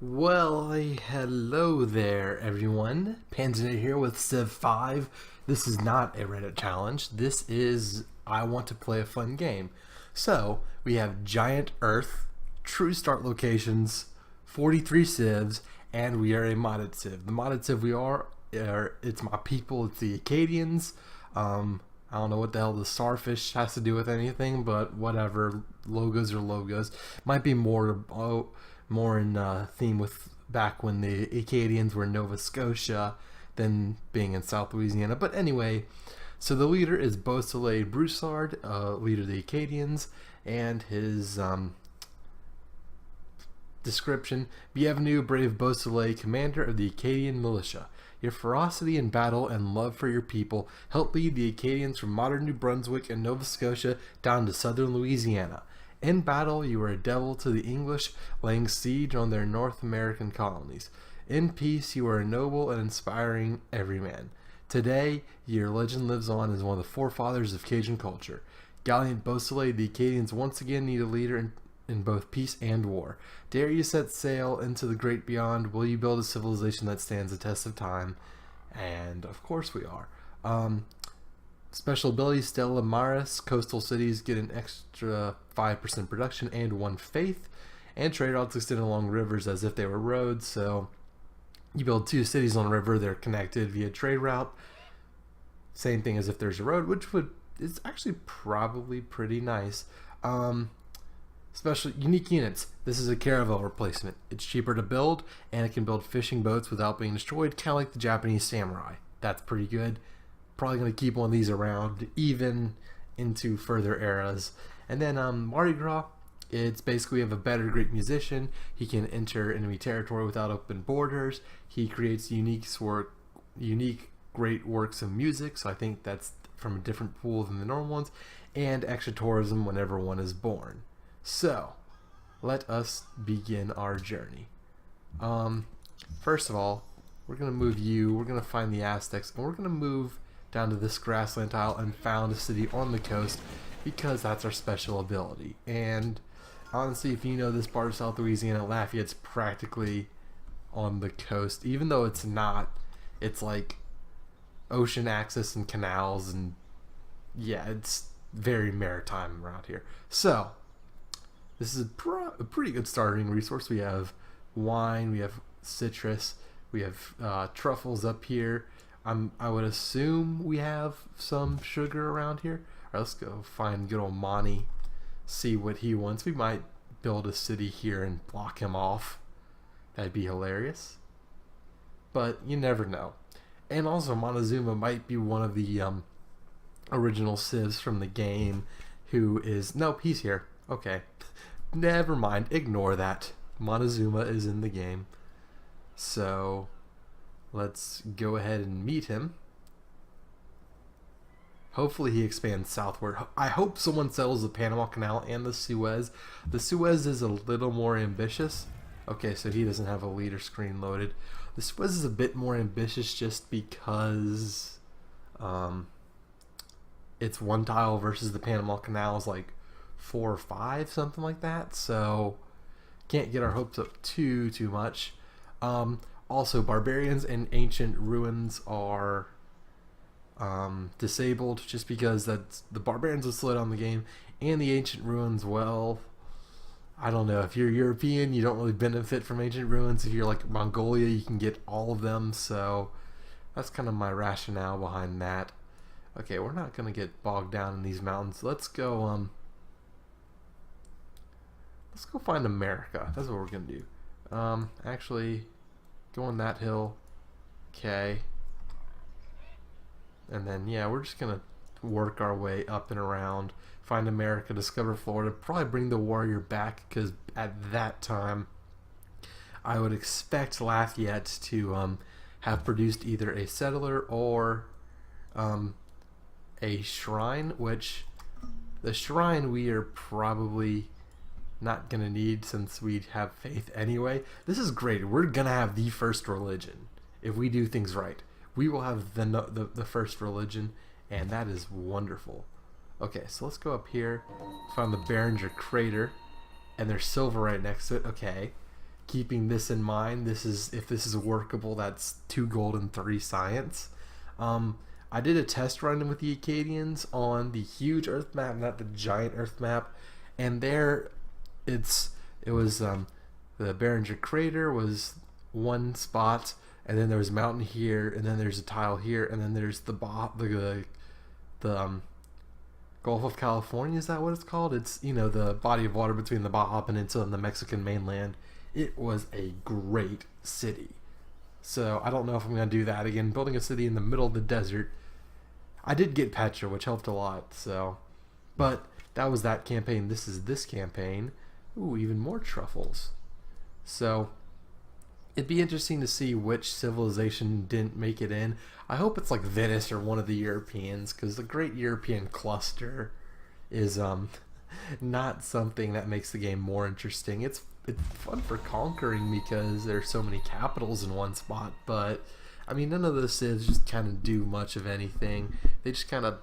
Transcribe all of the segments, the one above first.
Well, hello there, everyone. Panzernator here with Civ 5. This is not a Reddit challenge. This is I want to play a fun game. So, we have Giant Earth, True Start locations, 43 civs, and we are a modded civ. The modded civ we are it's my people, it's the Acadians. I don't know what the hell the starfish has to do with anything, but whatever. Logos are logos. Might be more in theme with back when the Acadians were in Nova Scotia than being in South Louisiana. But anyway, so the leader is Beausoleil Broussard, leader of the Acadians, and his description: Bienvenue, brave Beausoleil, commander of the Acadian militia. Your ferocity in battle and love for your people helped lead the Acadians from modern New Brunswick and Nova Scotia down to southern Louisiana. In battle, you were a devil to the English, laying siege on their North American colonies. In peace, you were a noble and inspiring everyman. Today, your legend lives on as one of the forefathers of Cajun culture. Gallant Beausoleil, the Acadians once again need a leader in both peace and war. Dare you set sail into the great beyond? Will you build a civilization that stands the test of time? And of course we are. Special ability: Stella Maris. Coastal cities get an extra 5% production and 1 faith. And trade routes extend along rivers as if they were roads. So you build 2 cities on a river, they're connected via trade route. Same thing as if there's a road, which is actually probably pretty nice. Special unique units. This is a caravel replacement. It's cheaper to build, and it can build fishing boats without being destroyed, kind of like the Japanese samurai. That's pretty good. Probably going to keep one of these around even into further eras. And then Mardi Gras. It's basically, we have a better great musician. He can enter enemy territory without open borders. He creates unique great works of music. So I think that's from a different pool than the normal ones. And extra tourism whenever one is born. So, let us begin our journey. First of all, we're going to move you, we're going to find the Aztecs, and we're going to move down to this grassland tile and found a city on the coast because that's our special ability. And honestly, if you know this part of South Louisiana, Lafayette's practically on the coast. Even though it's not, it's like ocean access and canals, and yeah, it's very maritime around here. So, this is a pretty good starting resource. We have wine, we have citrus, we have truffles up here. I would assume we have some sugar around here. All right, let's go find good old Monty, see what he wants. We might build a city here and block him off. That'd be hilarious. But you never know. And also, Montezuma might be one of the original civs from the game who is... Nope, he's here. Okay. Never mind. Ignore that. Montezuma is in the game. So, let's go ahead and meet him. Hopefully he expands southward. I hope someone settles the Panama Canal and the Suez. The Suez is a little more ambitious. Okay, so he doesn't have a leader screen loaded. The Suez is a bit more ambitious just because it's one tile versus the Panama Canal is like 4 or 5, something like that. So can't get our hopes up too much. Also, barbarians and ancient ruins are disabled just because that's the barbarians will slow down the game, and the ancient ruins, well, I don't know. If you're European, you don't really benefit from ancient ruins. If you're like Mongolia, you can get all of them. So that's kind of my rationale behind that. Okay, we're not gonna get bogged down in these mountains. Let's go find America. That's what we're gonna do. Actually, go on that hill. Okay. And then, yeah, we're just gonna work our way up and around, find America, discover Florida, probably bring the warrior back, because at that time I would expect Lafayette to have produced either a settler or a shrine, which the shrine we are probably not gonna need since we have faith anyway. This is great. We're gonna have the first religion if we do things right. We will have the first religion, and that is wonderful. Okay, so let's go up here. Find the Behringer crater, and there's silver right next to it. Okay, keeping this in mind, if this is workable, that's 2 gold and 3 science. I did a test run with the Acadians on the huge Earth map, not the giant Earth map, and there it was the Behringer crater was one spot, and then there was a mountain here, and then there's a tile here, and then there's the Gulf of California. Is that what it's called? It's, the body of water between the Baja Peninsula and the Mexican mainland. It was a great city. So I don't know if I'm going to do that again. Building a city in the middle of the desert. I did get Petra, which helped a lot. So, but that was that campaign. This is this campaign. Ooh, even more truffles. So it'd be interesting to see which civilization didn't make it in. I hope it's like Venice or one of the Europeans, because the Great European Cluster is not something that makes the game more interesting. It's fun for conquering because there's so many capitals in one spot, but I mean, none of those civs just kind of do much of anything. They just kind of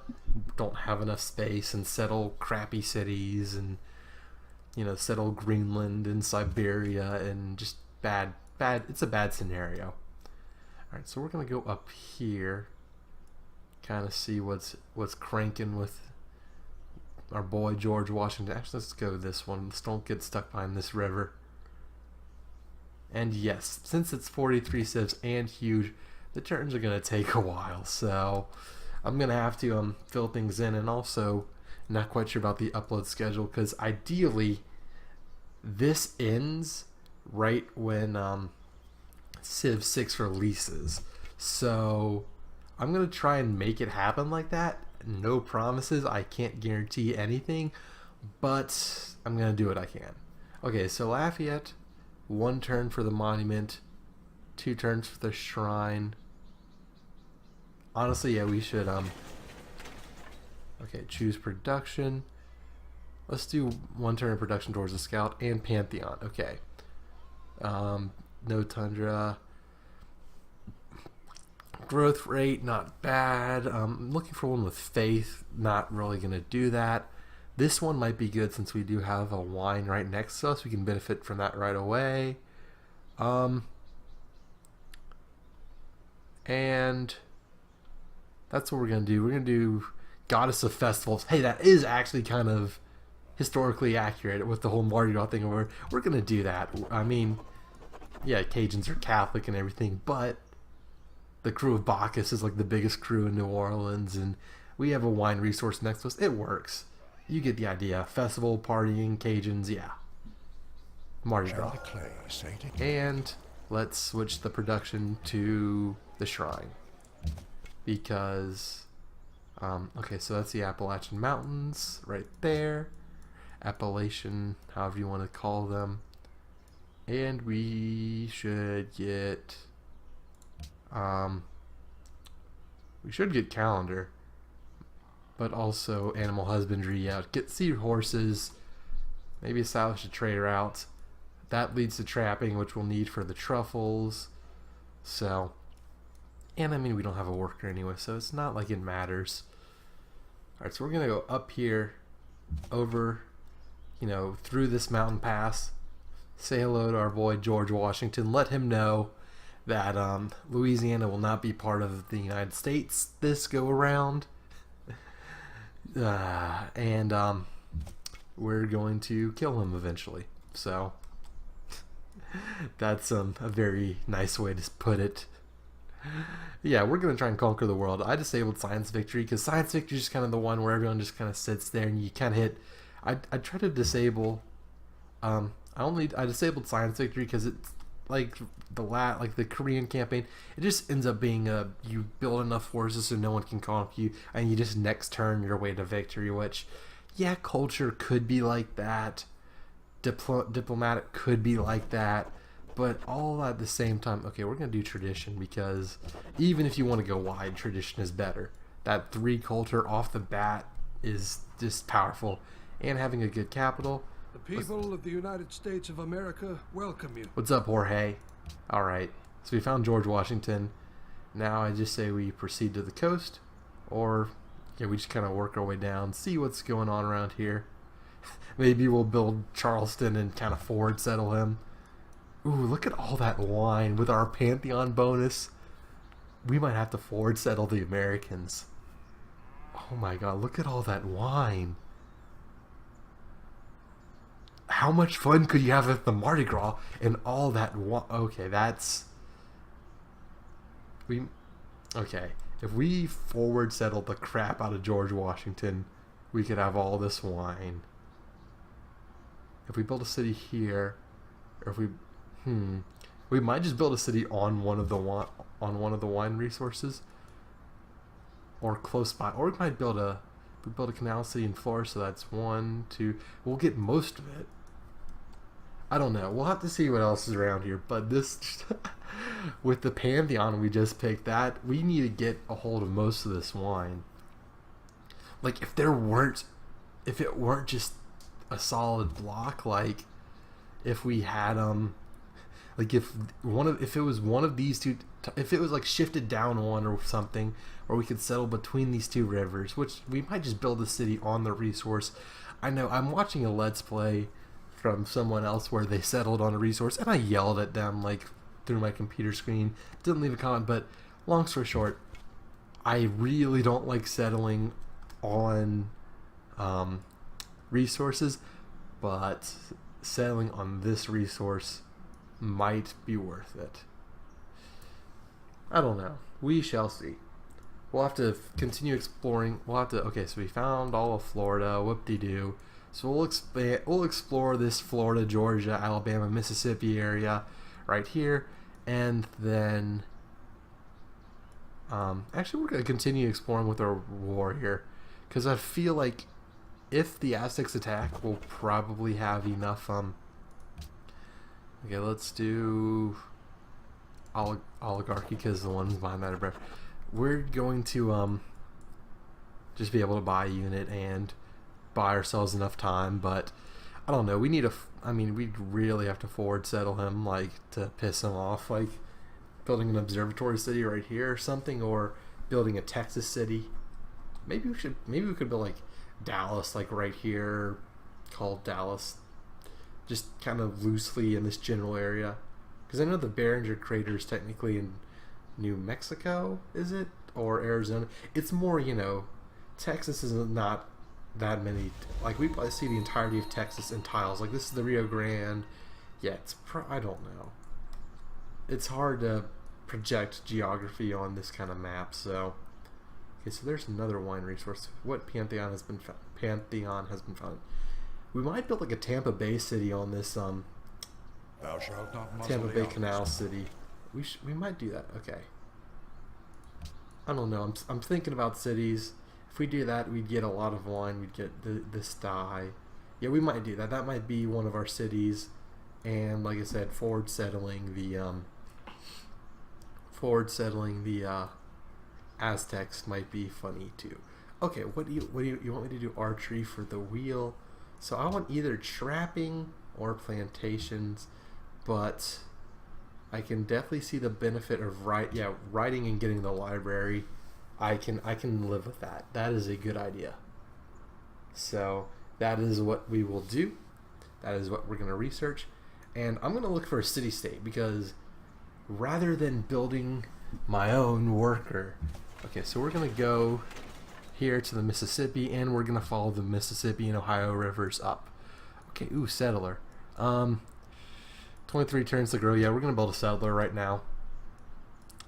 don't have enough space and settle crappy cities and, settle Greenland and Siberia and just bad. It's a bad scenario. Alright, so we're going to go up here, kind of see what's cranking with our boy George Washington. Actually, let's go this one. Let's don't get stuck behind this river. And yes, since it's 43 civs and huge, the turns are going to take a while. So I'm going to have to fill things in, and also not quite sure about the upload schedule, because ideally this ends right when Civ 6 releases. So I'm going to try and make it happen like that. No promises. I can't guarantee anything, but I'm going to do what I can. Okay, so Lafayette, 1 turn for the monument, 2 turns for the shrine. Honestly, yeah, we should okay, choose production. Let's do 1 turn of production towards the scout and Pantheon. Okay. No tundra. Growth rate, not bad. Looking for one with faith. Not really going to do that. This one might be good since we do have a wine right next to us. We can benefit from that right away. And that's what we're going to do. We're going to do Goddess of Festivals. Hey, that is actually kind of historically accurate with the whole Mardi Gras thing. We're going to do that. I mean, yeah, Cajuns are Catholic and everything, but the crew of Bacchus is like the biggest crew in New Orleans, and we have a wine resource next to us. It works. You get the idea. Festival, partying, Cajuns, yeah. Mardi Gras. And let's switch the production to the shrine. Because, okay, so that's the Appalachian Mountains right there. Appalachian, however you want to call them. And we should get calendar, but also animal husbandry. Yeah, get seed horses, maybe establish a trade route. That leads to trapping, which we'll need for the truffles. So, and I mean, we don't have a worker anyway, so it's not like it matters. Alright, so we're gonna go up here, over, through this mountain pass. Say hello to our boy George Washington. Let him know that Louisiana will not be part of the United States this go around. And we're going to kill him eventually. So that's a very nice way to put it. Yeah, we're going to try and conquer the world. I disabled Science Victory because Science Victory is kind of the one where everyone just kind of sits there and you kind of hit. I try to disable. I disabled Science Victory because it's like the Korean campaign. It just ends up being you build enough forces so no one can conquer you, and you just next turn your way to victory. Which, yeah, culture could be like that. Diplomatic could be like that, but all at the same time. Okay, we're gonna do tradition because even if you want to go wide, tradition is better. That 3 culture off the bat is just powerful, and having a good capital. The people of the United States of America welcome you. What's up, Jorge? Alright, so we found George Washington. Now I just say we proceed to the coast, or yeah, we just kind of work our way down, see what's going on around here. Maybe we'll build Charleston and kind of forward settle him. Ooh, look at all that wine with our Pantheon bonus. We might have to forward settle the Americans. Oh my god, look at all that wine. How much fun could you have at the Mardi Gras and all that wine? Okay, that's... Okay, if we forward settle the crap out of George Washington, we could have all this wine. If we build a city here, or if we might just build a city on one of the wine resources, or close by, or we might build a canal city in Florida. So that's 1, 2. We'll get most of it. I don't know. We'll have to see what else is around here. But this, with the Pantheon we just picked, that we need to get a hold of most of this wine. Like if it weren't just a solid block, like if we had like if it was one of these two, if it was like shifted down one or something, or we could settle between these two rivers, which we might just build a city on the resource. I know I'm watching a Let's Play from someone else where they settled on a resource, and I yelled at them like through my computer screen. Didn't leave a comment, but long story short, I really don't like settling on resources, but settling on this resource might be worth it. I don't know. We shall see. We'll have to continue exploring. Okay, so we found all of Florida. Whoop-de-doo. So we'll explore this Florida, Georgia, Alabama, Mississippi area right here, and then actually we're going to continue exploring with our war here, because I feel like if the Aztecs attack, we'll probably have enough. Okay, let's do oligarchy, because the ones behind that are better. We're going to just be able to buy a unit and buy ourselves enough time, but I don't know. We need we'd really have to forward settle him, like to piss him off, like building an observatory city right here or something, or building a Texas city. Maybe we could build like Dallas, like right here, called Dallas, just kind of loosely in this general area, because I know the Barringer crater is technically in New Mexico, is it, or Arizona? It's more, Texas is not that many. Like we probably see the entirety of Texas in tiles. Like this is the Rio Grande. Yeah, I don't know. It's hard to project geography on this kind of map. So, okay, so there's another wine resource. What Pantheon has been found. We might build like a Tampa Bay city on this Thou shalt not muzzle Tampa the Bay others. Canal city. We might do that. Okay. I don't know. I'm thinking about cities. If we do that, we'd get a lot of wine. We'd get this dye. Yeah, we might do that. That might be one of our cities. And like I said, forward settling the Aztecs might be funny too. Okay, what do you want me to do? Archery for the wheel. So I want either trapping or plantations, but I can definitely see the benefit of writing and getting the library. I can live with that. That is a good idea. So that is what we will do. That is what we're going to research. And I'm going to look for a city-state, because rather than building my own worker. Okay, so we're going to go here to the Mississippi, and we're going to follow the Mississippi and Ohio rivers up. Okay, ooh, settler. 23 turns to grow. Yeah, we're going to build a settler right now.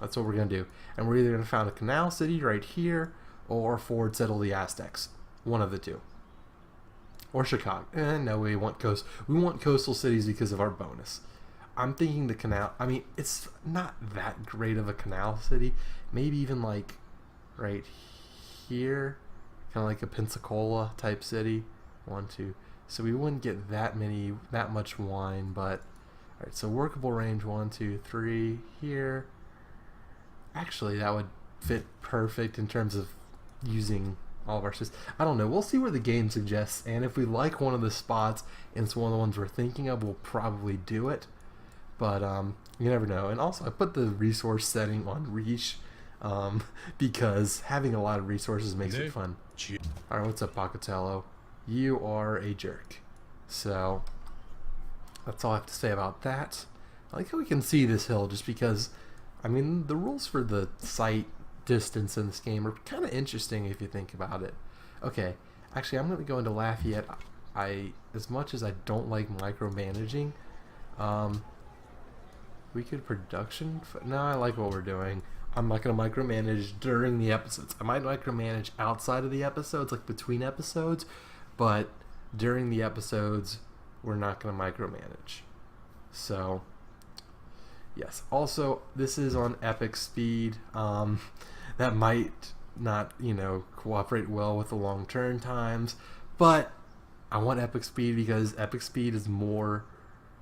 That's what we're going to do. And we're either going to found a canal city right here, or forward settle the Aztecs. One of the two. Or Chicago. No, we want coastal cities because of our bonus. I'm thinking the canal. I mean, it's not that great of a canal city. Maybe even like right here, kind of like a Pensacola type city. 1, 2. So we wouldn't get that much wine, but all right. So workable range 1, 2, 3 here. Actually, that would fit perfect in terms of using all of our systems. I don't know. We'll see where the game suggests, and if we like one of the spots and it's one of the ones we're thinking of, we'll probably do it. But you never know. And also, I put the resource setting on Reach because having a lot of resources makes it fun. All right, what's up, Pocatello? You are a jerk. So that's all I have to say about that. I like how we can see this hill just because, I mean, the rules for the sight distance in this game are kind of interesting if you think about it. Okay, actually, I'm going to go into Lafayette. As much as I don't like micromanaging, we could production. No, I like what we're doing. I'm not going to micromanage during the episodes. I might micromanage outside of the episodes, like between episodes, but during the episodes, we're not going to micromanage. So, yes. Also, this is on epic speed. That might not, cooperate well with the long turn times, but I want epic speed because epic speed is more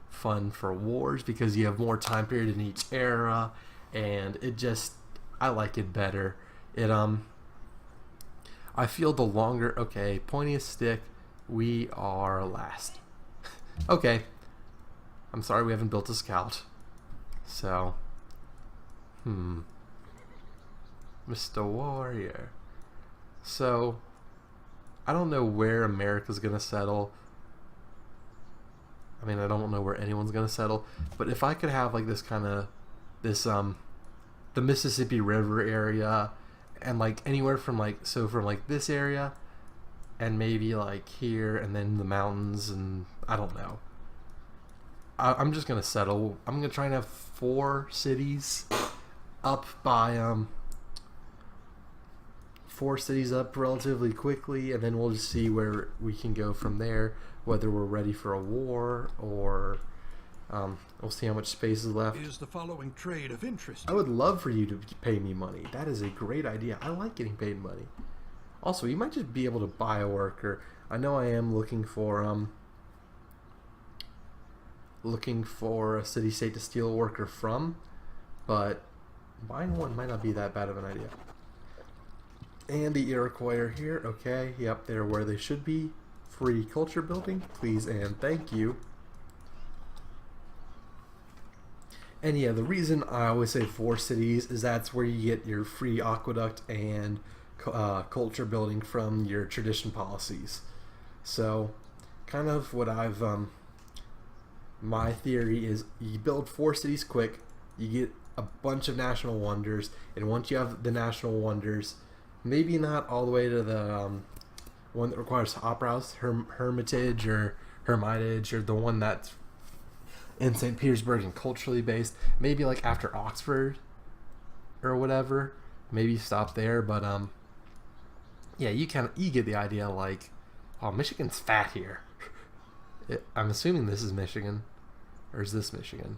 fun for wars because you have more time period in each era, and I like it better. I feel the longer. Okay, pointiest stick, we are last. Okay, I'm sorry we haven't built a scout. So, Mr. Warrior. So, I don't know where America's gonna settle. I mean, I don't know where anyone's gonna settle. But if I could have like this kind of the Mississippi River area, and like anywhere from from this area, and maybe like here, and then the mountains, and I don't know. I'm just gonna settle. I'm gonna try and have 4 cities up by 4 cities up relatively quickly, and then we'll just see where we can go from there, whether we're ready for a war or we'll see how much space is left. Is the following trade of interest? I would love for you to pay me money. That is a great idea. I like getting paid money. Also, you might just be able to buy a worker. I know I am looking for a city-state to steal a worker from, but buying one might not be that bad of an idea. And the Iroquois are here. Okay, yep, they're where they should be. Free culture building, please and thank you. And yeah, the reason I always say 4 cities is that's where you get your free aqueduct and culture building from your tradition policies. So, kind of what my theory is you build 4 cities quick, you get a bunch of national wonders, and once you have the national wonders, maybe not all the way to the one that requires opera house, hermitage or hermitage, or the one that's in St. Petersburg and culturally based, maybe like after Oxford or whatever, maybe stop there. But yeah, you get the idea. Like, oh, Michigan's fat here. I'm assuming this is Michigan, or is this Michigan?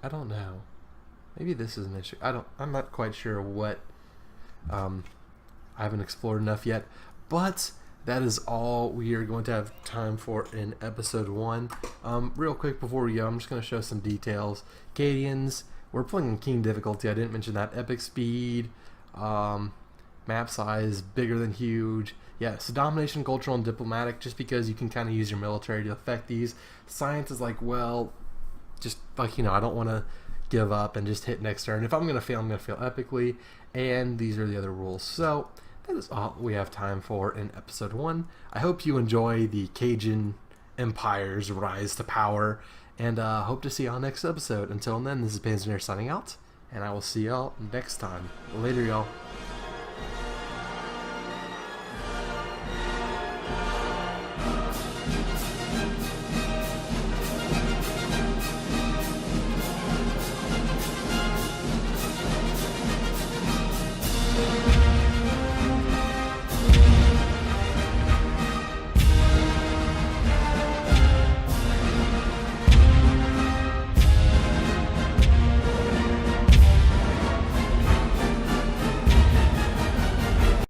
I don't know. Maybe this is Michigan. I'm not quite sure what. I haven't explored enough yet, but that is all we are going to have time for in episode 1. Real quick before we go, I'm just going to show some details. Acadians, we're playing in King difficulty. I didn't mention that. Epic speed, map size, bigger than huge. Yeah, so domination, cultural, and diplomatic, just because you can kind of use your military to affect these. Science is like, well, just like, I don't want to give up and just hit next turn. If I'm going to fail, I'm going to fail epically. And these are the other rules. So that is all we have time for in episode 1. I hope you enjoy the Cajun Empire's rise to power, and hope to see y'all next episode. Until then, this is Panzernator signing out, and I will see y'all next time. Later, y'all.